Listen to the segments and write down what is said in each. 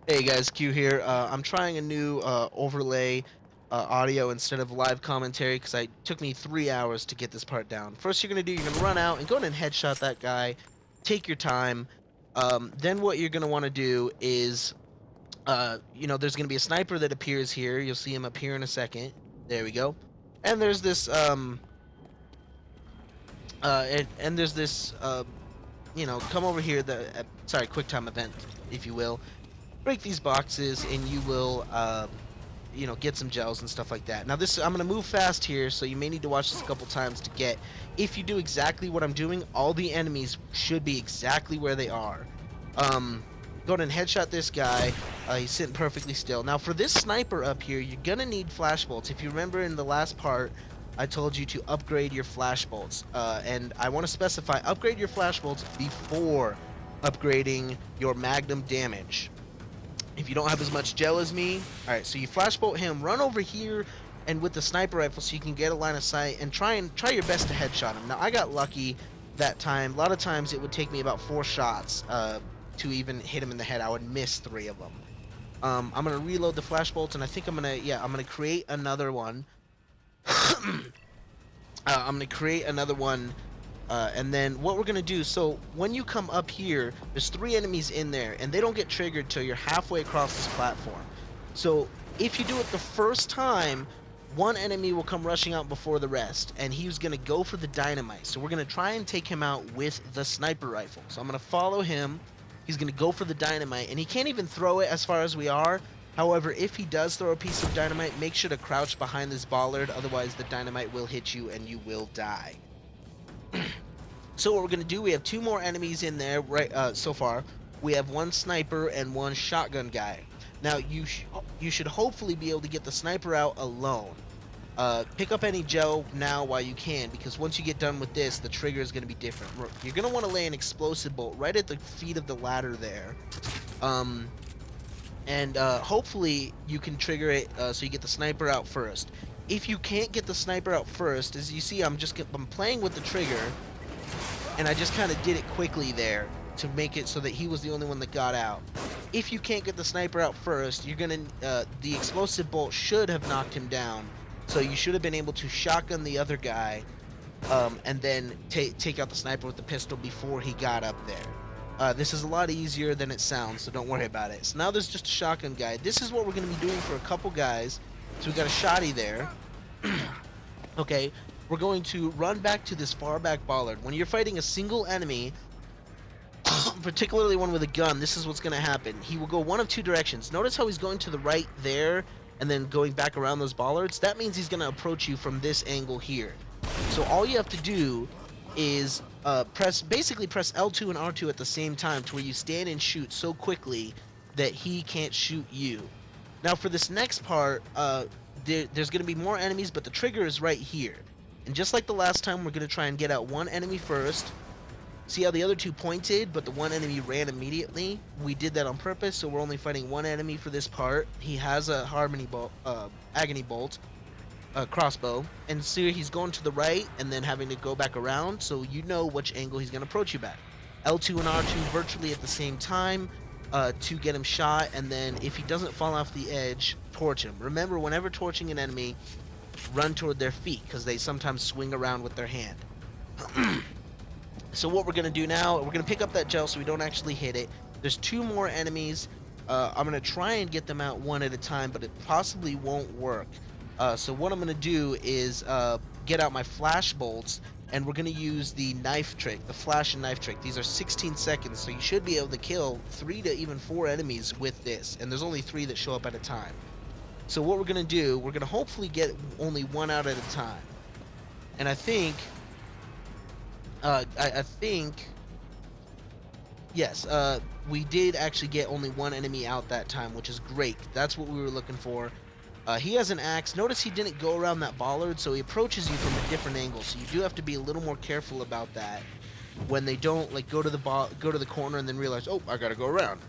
Hey guys, Q here. I'm trying a new overlay audio instead of live commentary because it took me 3 hours to get this part down. First, you're gonna run out and go ahead and headshot that guy. Take your time. Then what you're gonna want to do is, there's gonna be a sniper that appears here. You'll see him up here in a second. There we go. And there's this and there's this come over here. Sorry, quick time event, if you will. Break these boxes and you will get some gels and stuff like that. Now this, I'm going to move fast here, so you may need to watch this a couple times to get. If you do exactly what I'm doing, all the enemies should be exactly where they are. Go ahead and headshot this guy. He's sitting perfectly still. Now for this sniper up here, you're gonna need flash bolts. If you remember in the last part, I told you to upgrade your flash bolts, and I want to specify upgrade your flash bolts before upgrading your magnum damage. If you don't have as much gel as me, alright, so you flashbolt him, run over here, and with the sniper rifle so you can get a line of sight, and try your best to headshot him. Now, I got lucky that time. A lot of times it would take me about 4 shots to even hit him in the head. I would miss 3 of them. I'm going to reload the flashbolts, and I think I'm going to create another one. I'm going to create another one. And then what we're going to do, so when you come up here, there's 3 enemies in there, and they don't get triggered till you're halfway across this platform. So if you do it the first time, one enemy will come rushing out before the rest, and he's going to go for the dynamite. So we're going to try and take him out with the sniper rifle. So I'm going to follow him. He's going to go for the dynamite, and he can't even throw it as far as we are. However, if he does throw a piece of dynamite, make sure to crouch behind this bollard, otherwise the dynamite will hit you and you will die. So what we're going to do, we have 2 more enemies in there right so far. We have 1 sniper and 1 shotgun guy. Now you should hopefully be able to get the sniper out alone. Pick up any gel now while you can, because once you get done with this, the trigger is going to be different. You're going to want to lay an explosive bolt right at the feet of the ladder there. Hopefully you can trigger it so you get the sniper out first. If you can't get the sniper out first, as you see, I'm playing with the trigger, and I just kind of did it quickly there to make it so that he was the only one that got out. If you can't get the sniper out first, you're gonna the explosive bolt should have knocked him down, so you should have been able to shotgun the other guy, and then take out the sniper with the pistol before he got up there. This is a lot easier than it sounds, so don't worry about it. So now there's just a shotgun guy. This is what we're going to be doing for a couple guys. So we got a shotty there. Okay, we're going to run back to this far back bollard. When you're fighting a single enemy, particularly one with a gun, this is what's going to happen. He will go one of 2 directions. Notice how he's going to the right there and then going back around those bollards? That means he's going to approach you from this angle here. So all you have to do is basically press L2 and R2 at the same time to where you stand and shoot so quickly that he can't shoot you. Now for this next part, there's going to be more enemies, but the trigger is right here. And just like the last time, we're going to try and get out 1 enemy first. See how the other 2 pointed, but the 1 enemy ran immediately? We did that on purpose, so we're only fighting 1 enemy for this part. He has a agony bolt. Crossbow, and see he's going to the right and then having to go back around, so you know which angle he's going to approach you back. L2 and R2 virtually at the same time to get him shot, and then if he doesn't fall off the edge, torch him. Remember, whenever torching an enemy, run toward their feet, because they sometimes swing around with their hand. So what we're going to do now, we're going to pick up that gel so we don't actually hit it. There's 2 more enemies. I'm going to try and get them out 1 at a time, but it possibly won't work. So what I'm going to do is get out my flash bolts, and we're going to use the knife trick, the flash and knife trick. These are 16 seconds, so you should be able to kill 3 to even 4 enemies with this, and there's only 3 that show up at a time. So what we're going to do, we're going to hopefully get only 1 out at a time. And I think, yes, we did actually get only 1 enemy out that time, which is great. That's what we were looking for. He has an axe. Notice he didn't go around that bollard, so he approaches you from a different angle. So you do have to be a little more careful about that when they don't like go to the corner and then realize, oh, I gotta go around.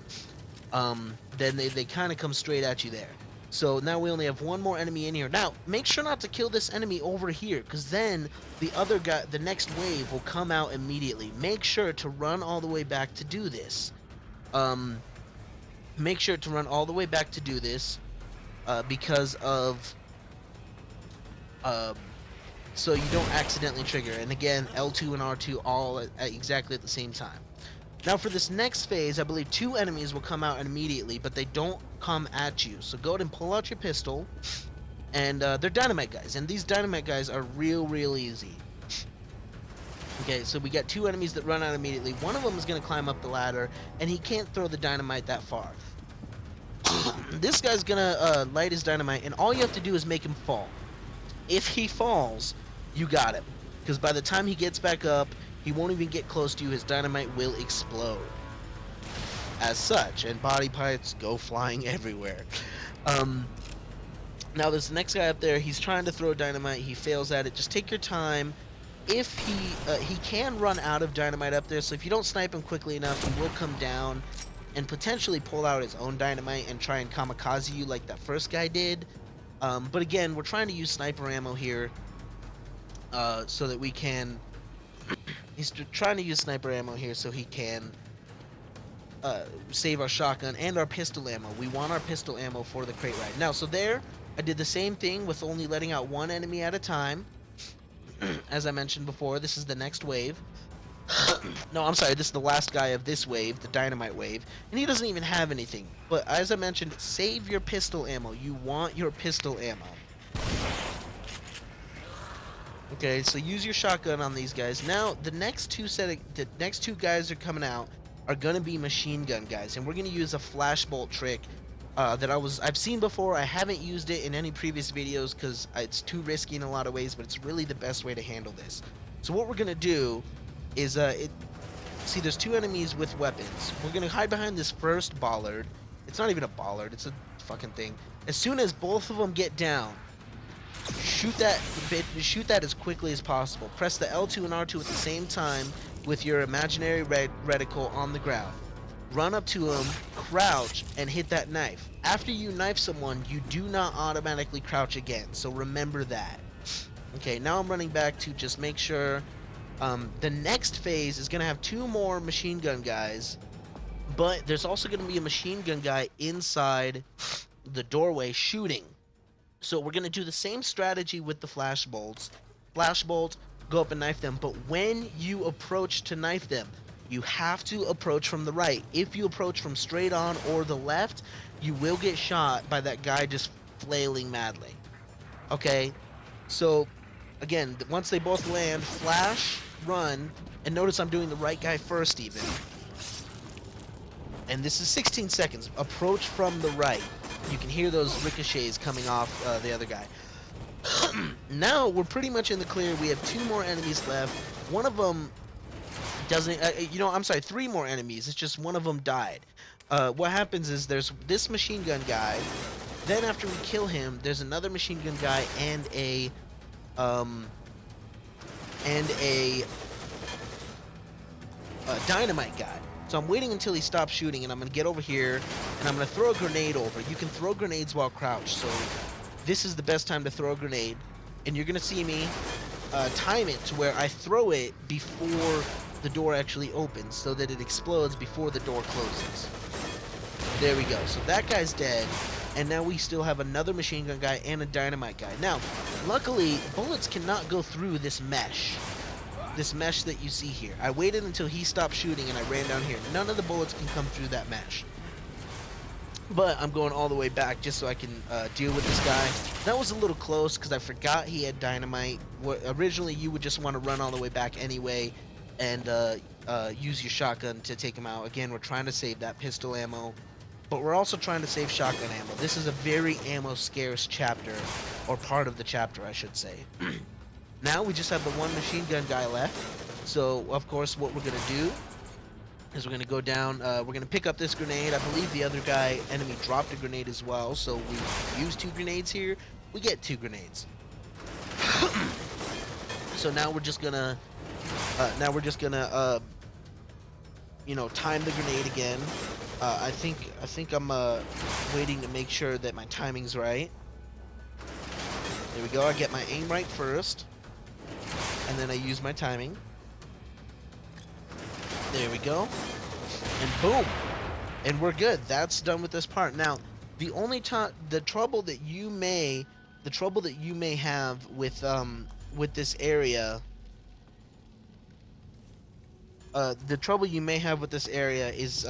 Then they kind of come straight at you there. So now we only have 1 more enemy in here. Now make sure not to kill this enemy over here, because then the other guy, the next wave, will come out immediately. Make sure to run all the way back to do this. Make sure to run all the way back to do this, because of um, so you don't accidentally trigger. And again, L2 and R2 all exactly at the same time. Now for this next phase, I believe 2 enemies will come out immediately, but they don't come at you. So go ahead and pull out your pistol, and they're dynamite guys, and these dynamite guys are real easy. Okay, so we got 2 enemies that run out immediately. One of them is going to climb up the ladder, and he can't throw the dynamite that far. This guy's going to light his dynamite, and all you have to do is make him fall. If he falls, you got him. Because by the time he gets back up, he won't even get close to you. His dynamite will explode. As such, and body parts go flying everywhere. Now this next guy up there, he's trying to throw dynamite. He fails at it. Just take your time. If he can run out of dynamite up there, so if you don't snipe him quickly enough, he will come down and potentially pull out his own dynamite and try and kamikaze you like that first guy did. But again, we're trying to use sniper ammo here, so that we can. He's trying to use sniper ammo here so he can save our shotgun and our pistol ammo. We want our pistol ammo for the crate ride. Now, so there, I did the same thing with only letting out 1 enemy at a time. As I mentioned before, this is the next wave. No, I'm sorry, this is the last guy of this wave, the dynamite wave, and he doesn't even have anything. But as I mentioned, save your pistol ammo. You want your pistol ammo. Okay, so use your shotgun on these guys. Now, the next two guys are coming out are gonna be machine gun guys, and we're gonna use a flashbolt trick that I've seen before. I haven't used it in any previous videos because it's too risky in a lot of ways, but it's really the best way to handle this. So what we're gonna do is see, there's 2 enemies with weapons. We're gonna hide behind this first bollard. It's not even a bollard, it's a fucking thing. As soon as both of them get down, shoot that as quickly as possible. Press the L2 and R2 at the same time with your imaginary reticle on the ground. Run up to him, crouch, and hit that knife. After you knife someone, you do not automatically crouch again, so remember that. Okay, now I'm running back to just make sure. The next phase is going to have 2 more machine gun guys, but there's also going to be a machine gun guy inside the doorway shooting. So we're going to do the same strategy with the flashbolts. Flashbolt, go up and knife them, but when you approach to knife them, you have to approach from the right. If you approach from straight on or the left, you will get shot by that guy just flailing madly. Okay, so again, once they both land, flash, run, and notice I'm doing the right guy first even. And this is 16 seconds. Approach from the right. You can hear those ricochets coming off the other guy. Now we're pretty much in the clear. We have 2 more enemies left. One of them doesn't, I'm sorry, 3 more enemies. It's just one of them died. What happens is there's this machine gun guy. Then after we kill him, there's another machine gun guy and a dynamite guy. So I'm waiting until he stops shooting, and I'm going to get over here, and I'm going to throw a grenade over. You can throw grenades while crouched, so this is the best time to throw a grenade. And you're going to see me time it to where I throw it before the door actually opens, so that it explodes before the door closes. There we go. So that guy's dead, and now we still have another machine gun guy and a dynamite guy. Now, luckily, bullets cannot go through this mesh. This mesh that you see here. I waited until he stopped shooting and I ran down here. None of the bullets can come through that mesh. But I'm going all the way back just so I can deal with this guy. That was a little close because I forgot he had dynamite. Originally, you would just want to run all the way back anyway and use your shotgun to take him out. Again, we're trying to save that pistol ammo, but we're also trying to save shotgun ammo. This is a very ammo scarce chapter, or part of the chapter, I should say. Now we just have the 1 machine gun guy left. So, of course, what we're going to do is we're going to go down, we're going to pick up this grenade. I believe the other enemy dropped a grenade as well, so we use 2 grenades here. We get 2 grenades. So now we're just going to, time the grenade again. I think I'm waiting to make sure that my timing's right. There we go. I get my aim right first, and then I use my timing. There we go. And boom! And we're good. That's done with this part. Now, the only time, the trouble that you may have with this area, the trouble you may have with this area is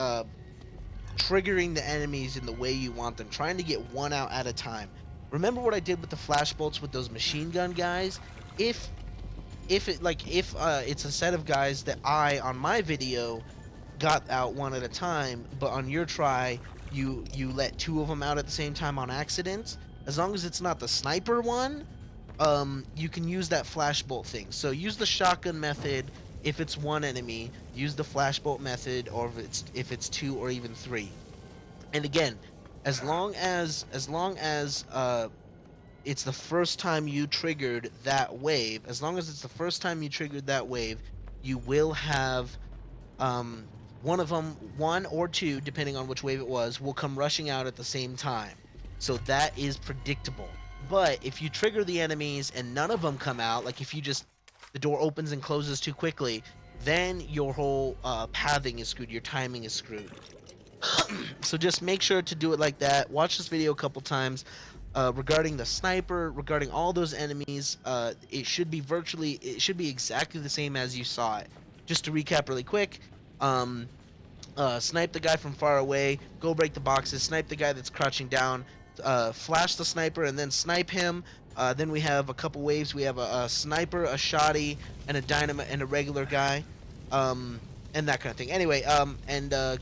triggering the enemies in the way you want them, trying to get one out at a time. Remember what I did with the flash bolts with those machine gun guys? If if it's a set of guys that I on my video got out one at a time, but on your try you let two of them out at the same time on accident, as long as it's not the sniper one, you can use that flashbolt thing. So use the shotgun method if it's one enemy, use the flashbolt method, or if it's two or even three. And again, as long as it's the first time you triggered that wave, as long as it's the first time you triggered that wave, you will have um, one of them, one or two, depending on which wave it was, will come rushing out at the same time. So that is predictable. But if you trigger the enemies and none of them come out, like if you just the door opens and closes too quickly, then your whole pathing is screwed. Your timing is screwed. So just make sure to do it like that. Watch this video a couple times. Regarding the sniper, regarding all those enemies, it should be exactly the same as you saw it. Just to recap really quick, snipe the guy from far away, go break the boxes, snipe the guy that's crouching down, flash the sniper, and then snipe him. Then we have a couple waves. We have a sniper, a shotty, and a dynamite, and a regular guy, and that kind of thing. Anyway, and